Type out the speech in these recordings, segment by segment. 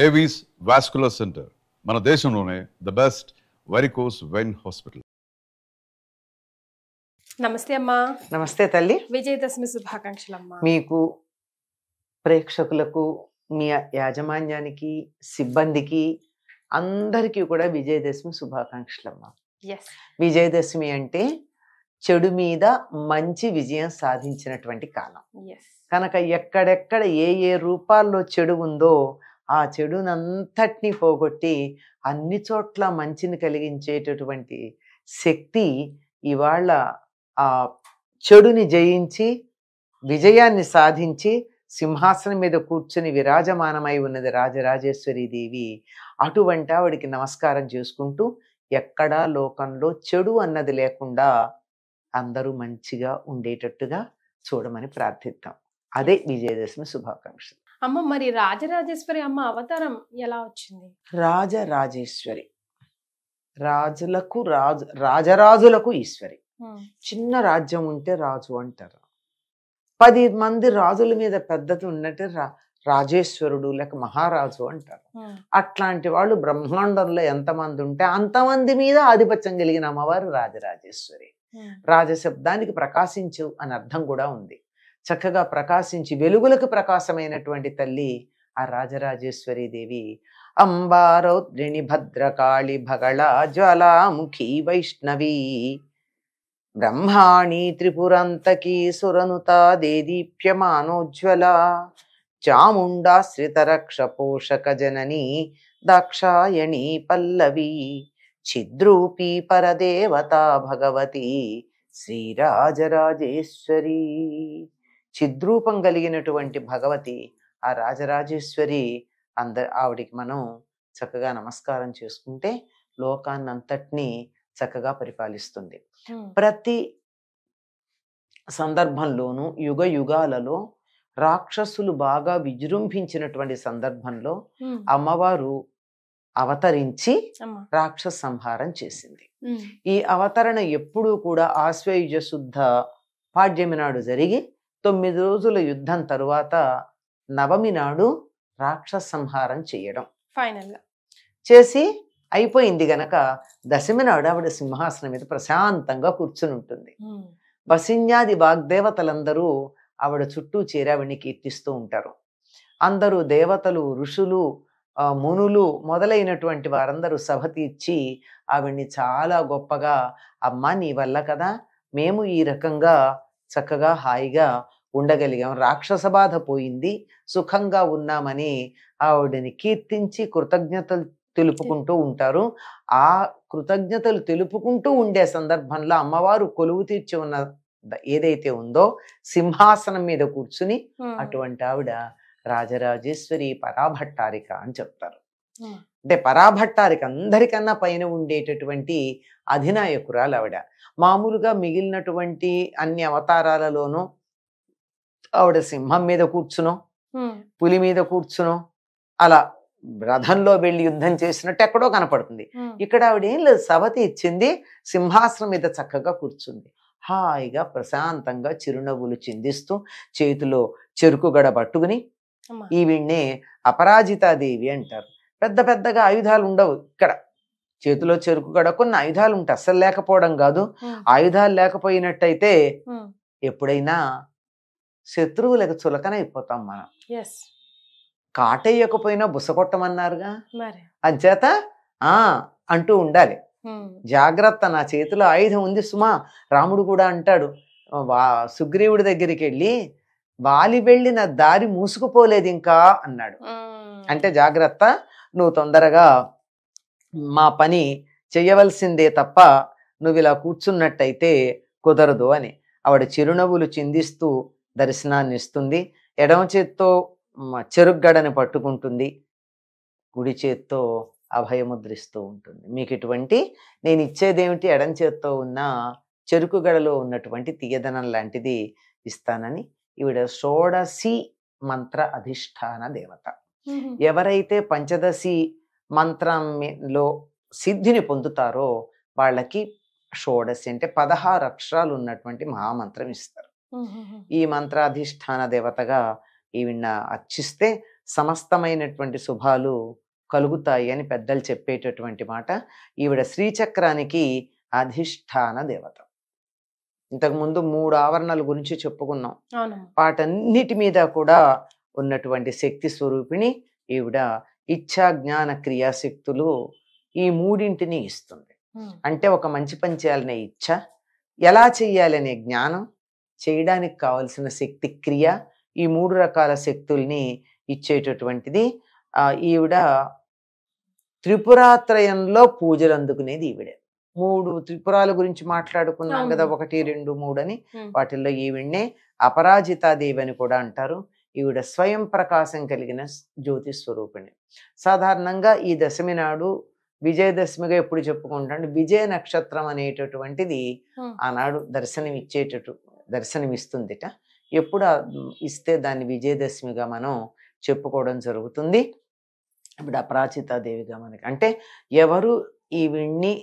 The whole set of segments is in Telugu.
ఏవీస్ వాస్కులర్ సెంటర్ మన దేశంలోనే the best varicose vein hospital. నమస్తే అమ్మా. నమస్తే తల్లి. విజయదశమి శుభాకాంక్షలు అమ్మా. మీకు, ప్రేక్షకులకు, మీ యాజమాన్యానికి, సిబ్బందికి అందరికీ కూడా విజయదశమి శుభాకాంక్షలు అమ్మా. విజయదశమి అంటే చెడు మీద మంచి విజయం సాధించినటువంటి కాలం కనుక ఎక్కడెక్కడ ఏ ఏ రూపాల్లో చెడు ఉందో ఆ చెడునంతటినీ పోగొట్టి అన్ని చోట్ల మంచిని కలిగించేటటువంటి శక్తి ఇవాళ ఆ చెడుని జయించి విజయాన్ని సాధించి సింహాసనం మీద కూర్చుని విరాజమానమై ఉన్నది రాజరాజేశ్వరి దేవి. అటువంటి ఆవిడికి నమస్కారం చేసుకుంటూ ఎక్కడా లోకంలో చెడు అన్నది లేకుండా అందరూ మంచిగా ఉండేటట్టుగా చూడమని ప్రార్థిద్దాం. అదే విజయదశమి శుభాకాంక్షలు. అమ్మ, మరి రాజరాజేశ్వరి అమ్మ అవతారం ఎలా వచ్చింది? రాజరాజేశ్వరి, రాజులకు రాజు, రాజరాజులకు ఈశ్వరి. చిన్న రాజ్యం ఉంటే రాజు అంటారు. 10 మంది రాజుల మీద పెద్దది ఉన్నట్టు రాజేశ్వరుడు లేక మహారాజు అంటారు. అట్లాంటి వాళ్ళు బ్రహ్మాండంలో ఎంతమంది ఉంటే అంతమంది మీద ఆధిపత్యం కలిగిన అమ్మవారు రాజరాజేశ్వరి. రాజశబ్దానికి ప్రకాశించు అని అర్థం కూడా ఉంది. చక్కగా ప్రకాశించి వెలుగులకు ప్రకాశమైనటువంటి తల్లి ఆ రాజరాజేశ్వరి దేవి. అంబారౌద్రిణి భద్రకాళి భగళ జ్వాలాముఖి వైష్ణవి బ్రహ్మాణి త్రిపురంతకీ సురనుతా దేదీప్యమానోజ్వల చాముండాశ్రితరక్ష పోషక జననీ దాక్షాయణీ పల్లవి చిద్రూపీ పరదేవతా భగవతి శ్రీరాజరాజేశ్వరి. చిద్రూపం కలిగినటువంటి భగవతి ఆ రాజరాజేశ్వరి. ఆవిడికి మనం చక్కగా నమస్కారం చేసుకుంటే లోకాన్నంతటినీ చక్కగా పరిపాలిస్తుంది. ప్రతి సందర్భంలోనూ యుగ యుగాలలో రాక్షసులు బాగా విజృంభించినటువంటి సందర్భంలో అమ్మవారు అవతరించి రాక్షస సంహారం చేసింది. ఈ అవతరణ ఎప్పుడూ కూడా ఆశ్వయుజ శుద్ధ పాడ్యమి నాడు జరిగి 9 రోజుల యుద్ధం తరువాత నవమి నాడు రాక్షస సంహారం చేయడం ఫైనల్ గా చేసి అయిపోయింది గనక దశమి నాడు ఆవిడ సింహాసనం మీద ప్రశాంతంగా కూర్చుని ఉంటుంది. వసిన్యాది వాగ్దేవతలందరూ ఆవిడ చుట్టూ చేరి ఆవిడ్ని కీర్తిస్తూ ఉంటారు. అందరూ దేవతలు, ఋషులు, మునులు మొదలైనటువంటి వారందరూ సభ తీర్చి ఆవిడ్ని చాలా గొప్పగా, అమ్మా నీ వల్ల కదా మేము ఈ రకంగా చక్కగా హాయిగా ఉండగలిగాం, రాక్షస బాధ పోయింది, సుఖంగా ఉన్నామని ఆవిడని కీర్తించి కృతజ్ఞతలు తెలుపుకుంటూ ఉంటారు. ఆ కృతజ్ఞతలు తెలుపుకుంటూ ఉండే సందర్భంలో అమ్మవారు కొలువు తీర్చి ఉన్న ఏదైతే ఉందో సింహాసనం మీద కూర్చుని అటువంటి ఆవిడ రాజరాజేశ్వరి పరాభట్టారిక అని చెప్తారు. అంటే పరాభట్టారిక అందరికన్నా పైన ఉండేటటువంటి అధినాయకురాలు ఆవిడ. మామూలుగా మిగిలినటువంటి అన్ని అవతారాలలోనూ ఆవిడ సింహం మీద కూర్చునో, పులి మీద కూర్చునో, అలా రథంలో వెళ్ళి యుద్ధం చేసినట్టు ఎక్కడో కనపడుతుంది. ఇక్కడ ఆవిడ ఏం లేదు, సభ తీర్చింది, సింహాసనం మీద చక్కగా కూర్చుంది. హాయిగా ప్రశాంతంగా చిరునవ్వులు చిందిస్తూ చేతిలో చెరుకు గడ పట్టుకుని, ఈవిడ్నే అపరాజితాదేవి అంటారు. పెద్ద పెద్దగా ఆయుధాలు ఉండవు ఇక్కడ. చేతిలో చెరుకు గడ, కొన్ని ఆయుధాలు ఉంటాయి, అస్సలు లేకపోవడం కాదు. ఆయుధాలు లేకపోయినట్టయితే ఎప్పుడైనా శత్రువులకు చులకన అయిపోతాం మనం. కాటేయకపోయినా బుసకొట్టమన్నారుగా, అంచేత అంటూ ఉండాలి. జాగ్రత్త, నా చేతిలో ఆయుధం ఉంది సుమా. రాముడు కూడా అంటాడు, సుగ్రీవుడి దగ్గరికి వెళ్ళి వాలి వెళ్ళిన దారి మూసుకుపోలేదు ఇంకా అన్నాడు. అంటే జాగ్రత్త, నువ్వు తొందరగా మా పని చెయ్యవలసిందే తప్ప నువ్వు ఇలా కూర్చున్నట్టయితే కుదరదు అని. ఆవిడ చిరునవ్వులు చిందిస్తూ దర్శనాన్ని ఇస్తుంది. ఎడమ చేత్తో చెరుగ్గడని పట్టుకుంటుంది, కుడి చేత్తో అభయముద్రిస్తూ ఉంటుంది. మీకు ఇటువంటి నేను ఇచ్చేదేమిటి, ఎడం చేత్తో ఉన్న చెరుకు గడలో ఉన్నటువంటి తీయదనం లాంటిది ఇస్తానని. ఈవిడ షోడశి మంత్ర అధిష్టాన దేవత. ఎవరైతే పంచదశి మంత్రంలో సిద్ధిని పొందుతారో వాళ్ళకి షోడశి అంటే 16 అక్షరాలు ఉన్నటువంటి మహామంత్రం ఇస్తారు. ఈ మంత్రాధిష్టాన దేవతగా ఈవిడ అర్చిస్తే సమస్తమైనటువంటి శుభాలు కలుగుతాయి అని పెద్దలు చెప్పేటటువంటి మాట. ఈవిడ శ్రీచక్రానికి అధిష్టాన దేవత. ఇంతకుముందు 3 ఆవరణల గురించి చెప్పుకున్నాం. వాటన్నిటి మీద కూడా ఉన్నటువంటి శక్తి స్వరూపిణి ఈవిడ. ఇచ్ఛా జ్ఞాన క్రియాశక్తులు ఈ మూడింటిని ఇస్తుంది. అంటే ఒక మంచి పని చేయాలనే ఇచ్ఛ, ఎలా చెయ్యాలనే జ్ఞానం, చేయడానికి కావలసిన శక్తి క్రియ, ఈ 3 రకాల శక్తుల్ని ఇచ్చేటటువంటిది. ఈవిడ త్రిపురాత్రయంలో పూజలు అందుకునేది ఈవిడే. 3 త్రిపురాల గురించి మాట్లాడుకున్నాం కదా, 1, 2, 3 అని. వాటిల్లో ఈవిడ్నే అపరాజితాదేవి అని కూడా అంటారు. ఈవిడ స్వయం ప్రకాశం కలిగిన జ్యోతి స్వరూపిణి. సాధారణంగా ఈ దశమి నాడు విజయదశమిగా ఎప్పుడు చెప్పుకుంటాం, విజయ నక్షత్రం అనేటటువంటిది ఆనాడు దర్శనమిస్తుందిట. ఎప్పుడు ఇస్తే దాన్ని విజయదశమిగా మనం చెప్పుకోవడం జరుగుతుంది. ఇప్పుడు అపరాజితాదేవిగా మనకి, అంటే ఎవరు ఈవిడ్ని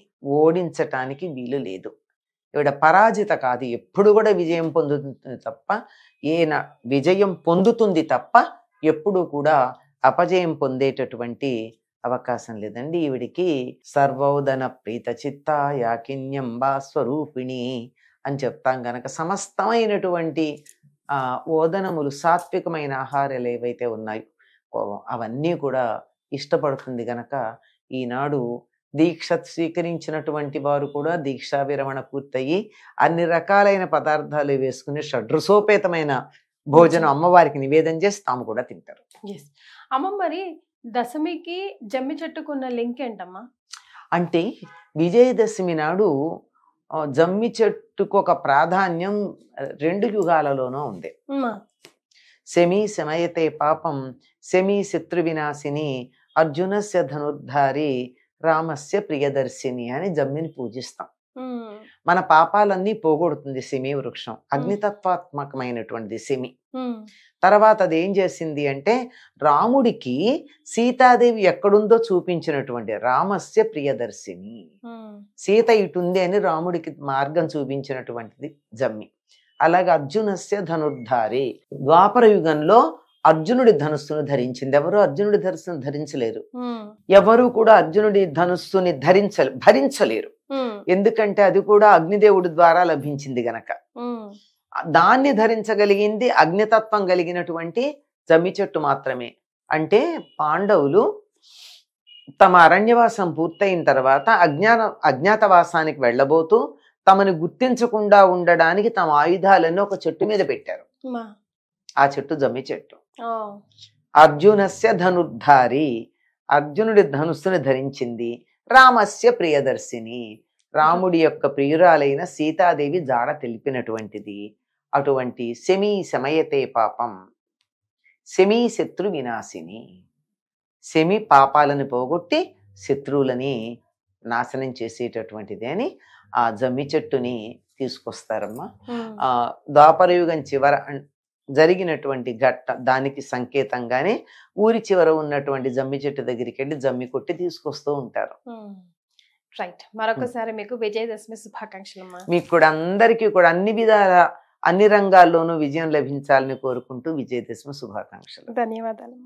ఓడించటానికి వీలు లేదు. ఈవిడ పరాజిత కాదు, ఎప్పుడు కూడా విజయం పొందుతుంది తప్ప, విజయం పొందుతుంది తప్ప ఎప్పుడు కూడా అపజయం పొందేటటువంటి అవకాశం లేదండి. ఈవిడికి సర్వోదన ప్రీత చిత్త యాకిన్యంబా స్వరూపిణి అని చెప్తాం గనక, సమస్తమైనటువంటి ఓదనములు, సాత్వికమైన ఆహారాలు ఏవైతే ఉన్నాయో అవన్నీ కూడా ఇష్టపడుతుంది గనక, ఈనాడు దీక్ష స్వీకరించినటువంటి వారు కూడా దీక్షా విరమణ పూర్తయి అన్ని రకాలైన పదార్థాలు వేసుకుని షడ్రసోపేతమైన భోజనం అమ్మవారికి నివేదన చేసి తాము కూడా తింటారు. అమ్మ, మరి దశమికి జమ్మి చెట్టుకున్న లింక్ ఏంటమ్మా? అంటే విజయదశమి నాడు జమ్మి చెట్టుకు ఒక ప్రాధాన్యం 2 యుగాలలోనూ ఉంది. శమీ శమయతే పాపం శమీ శత్రు వినాశిని అర్జునస్య ధనుర్ధారి రామస్య ప్రియదర్శిని అని జమ్మిని పూజిస్తాం. మన పాపాలన్నీ పోగొడుతుంది శమీ వృక్షం. అగ్నితత్వాత్మకమైనటువంటిది శమి. తర్వాత అది ఏం చేసింది అంటే, రాముడికి సీతాదేవి ఎక్కడుందో చూపించినటువంటి రామస్య ప్రియదర్శిని, సీత ఇటుంది అని రాముడికి మార్గం చూపించినటువంటిది జమ్మి. అలాగే అర్జునస్య ధనుర్ధారి, ద్వాపర యుగంలో అర్జునుడి ధనుస్సును ధరించింది. ఎవరు అర్జునుడి ధనుస్సును ధరించలేరు, ఎవరు కూడా అర్జునుడి ధనుస్సుని భరించలేరు. ఎందుకంటే అది కూడా అగ్నిదేవుడి ద్వారా లభించింది గనక. దాన్ని ధరించగలిగింది అగ్నితత్వం కలిగినటువంటి జమ్మి చెట్టు మాత్రమే. అంటే పాండవులు తమ అరణ్యవాసం పూర్తయిన తర్వాత అజ్ఞాతవాసానికి వెళ్ళబోతూ తమని గుర్తించకుండా ఉండడానికి తమ ఆయుధాలను ఒక చెట్టు మీద పెట్టారు. ఆ చెట్టు జమ్మి చెట్టు. అర్జునస్య ధనుర్ధారి, అర్జునుడి ధనుస్సుని ధరించింది. రామస్య ప్రియదర్శిని, రాముడి యొక్క ప్రియురాలైన సీతాదేవి జాడ తెలిపినటువంటిది. అటువంటి శమీ శమయతే పాపం శమీ శత్రు వినాశిని, శమి పాపాలను పోగొట్టి శత్రువులని నాశనం చేసేటటువంటిది అని ఆ జమ్మి చెట్టుని తీసుకొస్తారమ్మా. ద్వాపరయుగం చివర జరిగినటువంటి ఘట్ట దానికి సంకేతంగానే ఊరి చివర ఉన్నటువంటి జమ్మి చెట్టు దగ్గరికి వెళ్ళి జమ్మి కొట్టి తీసుకొస్తూ ఉంటారు. రైట్. మరొకసారి మీకు విజయదశమి శుభాకాంక్షలు. మీకు కూడా అందరికీ కూడా అన్ని విధాల అన్ని రంగాల్లోనూ విజయం లభించాలని కోరుకుంటూ విజయదశమి శుభాకాంక్షలు. ధన్యవాదాలు.